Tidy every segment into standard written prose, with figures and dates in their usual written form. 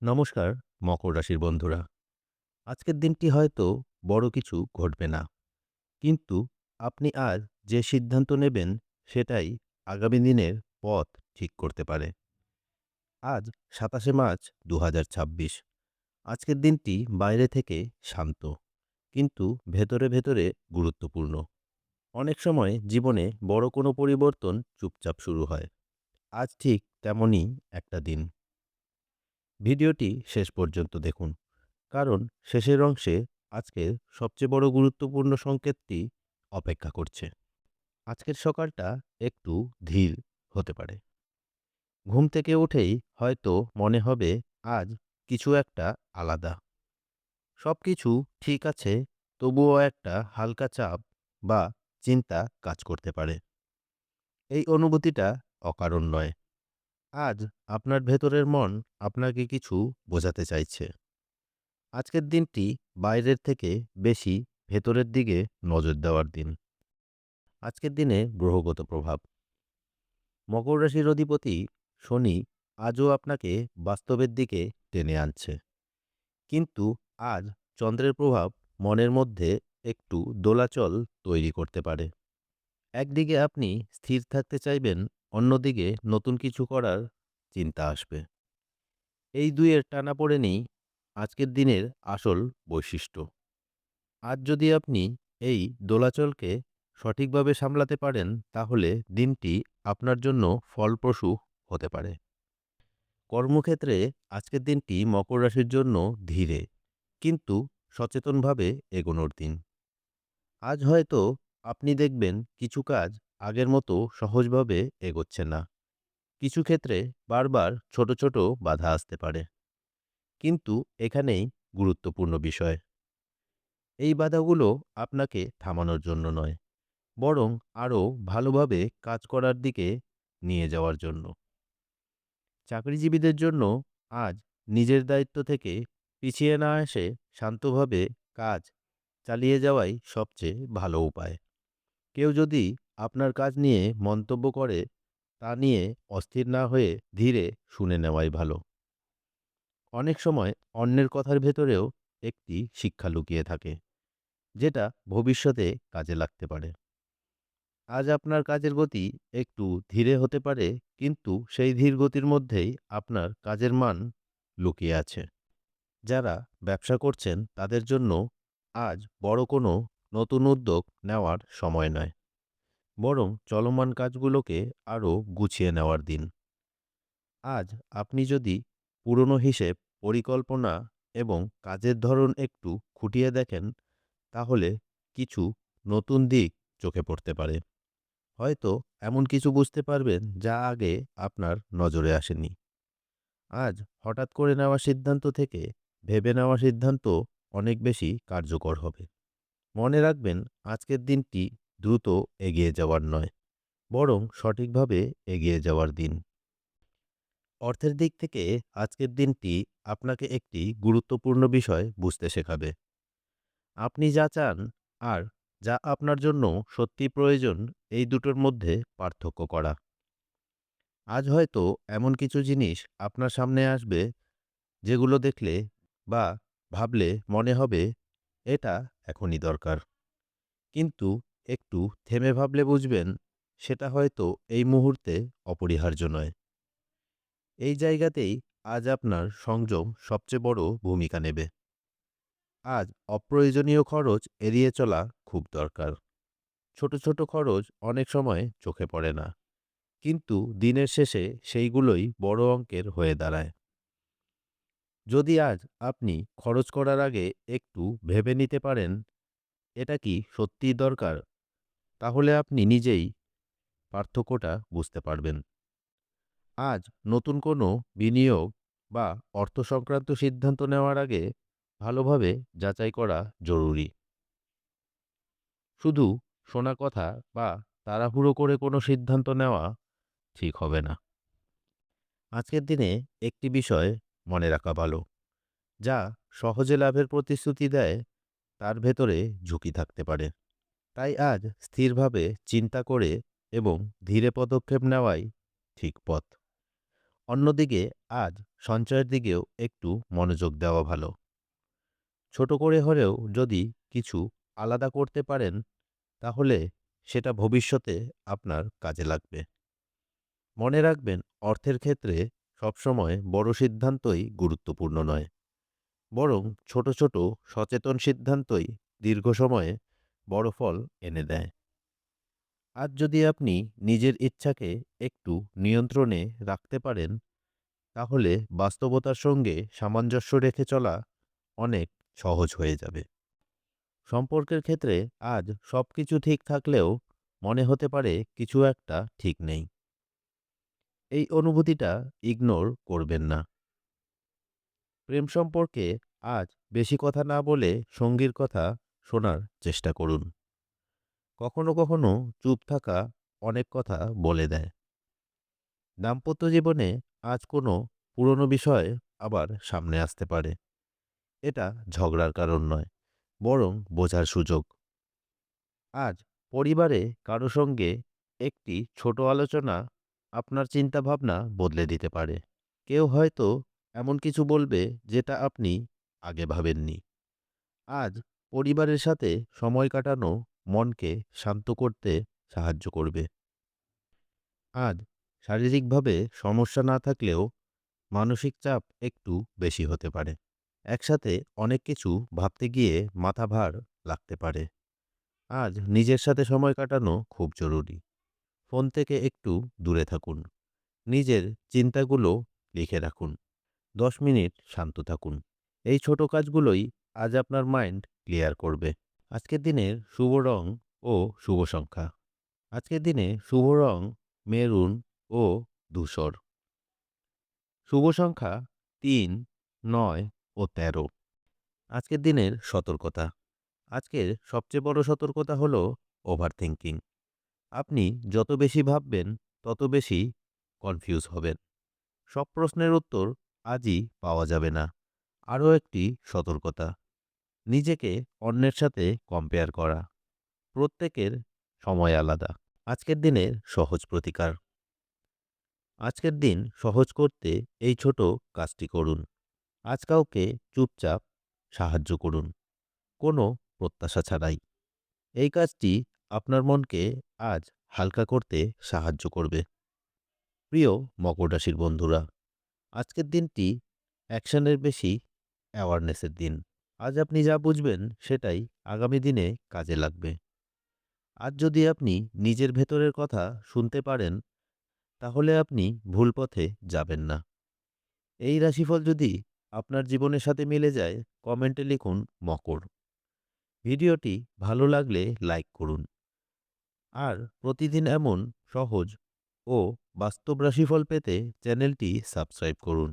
নমস্কার, মকর রাশির বন্ধুরা। আজকের দিনটি হয়তো বড় কিছু ঘটবে না, কিন্তু আপনি আজ যে সিদ্ধান্ত নেবেন সেটাই আগামী দিনের পথ ঠিক করতে পারে। আজ ২৭শে মার্চ ২০২৬। আজকের দিনটি বাইরে থেকে শান্ত, কিন্তু ভেতরে ভেতরে গুরুত্বপূর্ণ। অনেক সময় জীবনে বড় কোনো পরিবর্তন চুপচাপ শুরু হয়। আজ ঠিক তেমনই একটা দিন। ভিডিওটি শেষ পর্যন্ত দেখুন, কারণ শেষের অংশে আজকের সবচেয়ে বড় গুরুত্বপূর্ণ সংকেতটি অপেক্ষা করছে। আজকের সকালটা একটু ধীর হতে পারে। ঘুম থেকে উঠেই হয়তো মনে হবে আজ কিছু একটা আলাদা। সবকিছু ঠিক আছে, তবুও একটা হালকা চাপ বা চিন্তা কাজ করতে পারে। এই অনুভূতিটা অকারণ নয়। আজ আপনার ভেতরের মন আপনাকে কিছু বোঝাতে চাইছে। আজকের দিনটি বাইরের থেকে বেশি ভেতরের দিকে নজর দেওয়ার দিন। আজকের দিনে গ্রহগত প্রভাব। মকর রাশির অধিপতি শনি আজও আপনাকে বাস্তবের দিকে টেনে আনছে, কিন্তু আজ চন্দ্রের প্রভাব মনের মধ্যে একটু দোলাচল তৈরি করতে পারে। একদিকে আপনি স্থির থাকতে চাইবেন, অন্যদিকে নতুন কিছু করার চিন্তা আসবে। এই দুইয়ের টানাপোড়েনই আজকের দিনের আসল বৈশিষ্ট্য। আজ যদি আপনি এই দোলাচলকে সঠিকভাবে সামলাতে পারেন, তাহলে দিনটি আপনার জন্য ফলপ্রসূ হতে পারে। কর্মক্ষেত্রে আজকের দিনটি মকর রাশির জন্য ধীরে কিন্তু সচেতনভাবে এগোনোর দিন। আজ হয়তো আপনি দেখবেন কিছু কাজ আগের মতো সহজভাবে এগোচ্ছে না। কিছু ক্ষেত্রে বারবার ছোট ছোট বাধা আসতে পারে, কিন্তু এখানেই গুরুত্বপূর্ণ বিষয়। এই বাধাগুলো আপনাকে থামানোর জন্য নয়, বরং আরও ভালোভাবে কাজ করার দিকে নিয়ে যাওয়ার জন্য। চাকরিজীবীদের জন্য আজ নিজের দায়িত্ব থেকে পিছিয়ে না এসে শান্তভাবে কাজ চালিয়ে যাওয়াই সবচেয়ে ভালো উপায়। কেউ যদি আপনার কাজ নিয়ে মন্তব্য করে, তা নিয়ে অস্থির না হয়ে ধীরে শুনে নেওয়াই ভালো। অনেক সময় অন্যের কথার ভেতরেও একটি শিক্ষা লুকিয়ে থাকে, যেটা ভবিষ্যতে কাজে লাগতে পারে। আজ আপনার কাজের গতি একটু ধীরে হতে পারে, কিন্তু সেই ধীর গতির মধ্যেই আপনার কাজের মান লুকিয়ে আছে। যারা ব্যবসা করছেন তাদের জন্য আজ বড় কোনো নতুন উদ্যোগ নেওয়ার সময় নয়, বরং চলমান কাজগুলোকে আরও গুছিয়ে নেওয়ার দিন। আজ আপনি যদি পুরনো হিসেব, পরিকল্পনা এবং কাজের ধরন একটু খুঁটিয়ে দেখেন, তাহলে কিছু নতুন দিক চোখে পড়তে পারে। হয়তো এমন কিছু বুঝতে পারবেন যা আগে আপনার নজরে আসেনি। আজ হঠাৎ করে নেওয়া সিদ্ধান্ত থেকে ভেবে নেওয়া সিদ্ধান্ত অনেক বেশি কার্যকর হবে। মনে রাখবেন, আজকের দিনটি দ্রুত এগিয়ে যাওয়ার নয়, বরং সঠিকভাবে এগিয়ে যাওয়ার দিন। অর্থের দিক থেকে আজকের দিনটি আপনাকে একটি গুরুত্বপূর্ণ বিষয় বুঝতে শেখাবে। আপনি যা চান আর যা আপনার জন্য সত্যি প্রয়োজন, এই দুটোর মধ্যে পার্থক্য করা। আজ হয়তো এমন কিছু জিনিস আপনার সামনে আসবে যেগুলো দেখলে বা ভাবলে মনে হবে এটা এখনই দরকার। কিন্তু একটু থেমে ভাবলে বুঝবেন সেটা হয়তো এই মুহূর্তে অপরিহার্য নয়। এই জায়গাতেই আজ আপনার সংযম সবচেয়ে বড় ভূমিকা নেবে। আজ অপ্রয়োজনীয় খরচ এড়িয়ে চলা খুব দরকার। ছোট ছোট খরচ অনেক সময় চোখে পড়ে না, কিন্তু দিনের শেষে সেইগুলোই বড় অঙ্কের হয়ে দাঁড়ায়। যদি আজ আপনি খরচ করার আগে একটু ভেবে নিতে পারেন এটা কি সত্যিই দরকার, তাহলে আপনি নিজেই পার্থক্যটা বুঝতে পারবেন। আজ নতুন কোনো বিনিয়োগ বা অর্থ সংক্রান্ত সিদ্ধান্ত নেওয়ার আগে ভালোভাবে যাচাই করা জরুরি। শুধু শোনা কথা বা তাড়াহুড়ো করে কোনো সিদ্ধান্ত নেওয়া ঠিক হবে না। আজকের দিনে একটি বিষয় মনে রাখা ভালো, যা সহজে লাভের প্রতিশ্রুতি দেয় তার ভেতরে ঝুঁকি থাকতে পারে। তাই আজ স্থিরভাবে চিন্তা করে এবং ধীরে পদক্ষেপ নেওয়াই ঠিক পথ। অন্যদিকে আজ সঞ্চয়ের দিকেও একটু মনোযোগ দেওয়া ভালো। ছোট করে হলেও যদি কিছু আলাদা করতে পারেন, তাহলে সেটা ভবিষ্যতে আপনার কাজে লাগবে। মনে রাখবেন, অর্থের ক্ষেত্রে সবসময় বড় সিদ্ধান্তই গুরুত্বপূর্ণ নয়, বরং ছোট ছোট সচেতন সিদ্ধান্তই দীর্ঘ সময়ে বড় ফল এনে দেয়। আজ যদি আপনি নিজের ইচ্ছাকে একটু নিয়ন্ত্রণে রাখতে পারেন, তাহলে বাস্তবতার সঙ্গে সামঞ্জস্য রেখে চলা অনেক সহজ হয়ে যাবে। সম্পর্কের ক্ষেত্রে আজ সবকিছু ঠিক থাকলেও মনে হতে পারে কিছু একটা ঠিক নেই। এই অনুভূতিটা ইগনোর করবেন না। প্রেম সম্পর্কে আজ বেশি কথা না বলে সঙ্গীর কথা শোনার চেষ্টা করুন। কখনো কখনো চুপ থাকা অনেক কথা বলে দেয়। দাম্পত্য জীবনে আজ কোনো পুরনো বিষয় আবার সামনে আসতে পারে। এটা ঝগড়ার কারণ নয়, বরং বোঝার সুযোগ। আজ পরিবারে কারো সঙ্গে একটি ছোট আলোচনা আপনার চিন্তাভাবনা বদলে দিতে পারে। কেউ হয়তো এমন কিছু বলবে যেটা আপনি আগে ভাবেননি। আজ পরিবারের সাথে সময় কাটানো মনকে শান্ত করতে সাহায্য করবে। আজ শারীরিকভাবে সমস্যা না থাকলেও মানসিক চাপ একটু বেশি হতে পারে। একসাথে অনেক কিছু ভাবতে গিয়ে মাথা ভার লাগতে পারে। আজ নিজের সাথে সময় কাটানো খুব জরুরি। ফোন থেকে একটু দূরে থাকুন। নিজের চিন্তাগুলো লিখে রাখুন। 10 মিনিট শান্ত থাকুন। এই ছোট কাজগুলোই আজ আপনার মাইন্ড ক্লিয়ার করবে। আজকের দিনের শুভ রং ও শুভ সংখ্যা। আজকের দিনে শুভ রং মেরুন ও ধূসর। শুভ সংখ্যা 3, 9 ও 13। আজকের দিনের সতর্কতা। আজকের সবচেয়ে বড় সতর্কতা হলো ওভার থিঙ্কিং। আপনি যত বেশি ভাববেন তত বেশি কনফিউজ হবেন। সব প্রশ্নের উত্তর আজই পাওয়া যাবে না। আরও একটি সতর্কতা, নিজেকে অন্যের সাথে কম্পেয়ার করা। প্রত্যেকের সময় আলাদা। আজকের দিনের সহজ প্রতিকার। আজকের দিন সহজ করতে এই ছোট কাজটি করুন। আজ কাউকে চুপচাপ সাহায্য করুন, কোনো প্রত্যাশা ছাড়াই। এই কাজটি আপনার মনকে আজ হালকা করতে সাহায্য করবে। প্রিয় মকর রাশির বন্ধুরা, আজকের দিনটি অ্যাকশনের বেশি অ্যাওয়ারনেসের দিন। আজ আপনি যা বুঝবেন সেটাই আগামী দিনে কাজে লাগবে। আজ যদি আপনি নিজের ভেতরের কথা শুনতে পারেন, তাহলে আপনি ভুল পথে যাবেন না। এই রাশিফল যদি আপনার জীবনের সাথে মিলে যায়, কমেন্টে লিখুন মকর। ভিডিওটি ভালো লাগলে লাইক করুন। আর প্রতিদিন এমন সহজ ও বাস্তব রাশিফল পেতে চ্যানেলটি সাবস্ক্রাইব করুন।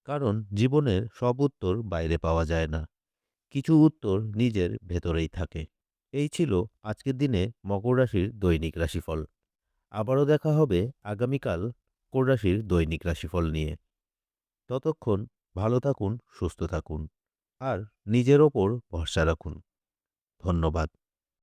কারণ জীবনের সব উত্তর বাইরে পাওয়া যায় না, কিছু উত্তর নিজের ভেতরেই থাকে। এই ছিল আজকের দিনে মকর রাশির দৈনিক রাশিফল। আবারও দেখা হবে আগামীকাল মকর রাশির দৈনিক রাশিফল নিয়ে। ততক্ষণ ভালো থাকুন, সুস্থ থাকুন আর নিজের ওপর ভরসা রাখুন। ধন্যবাদ।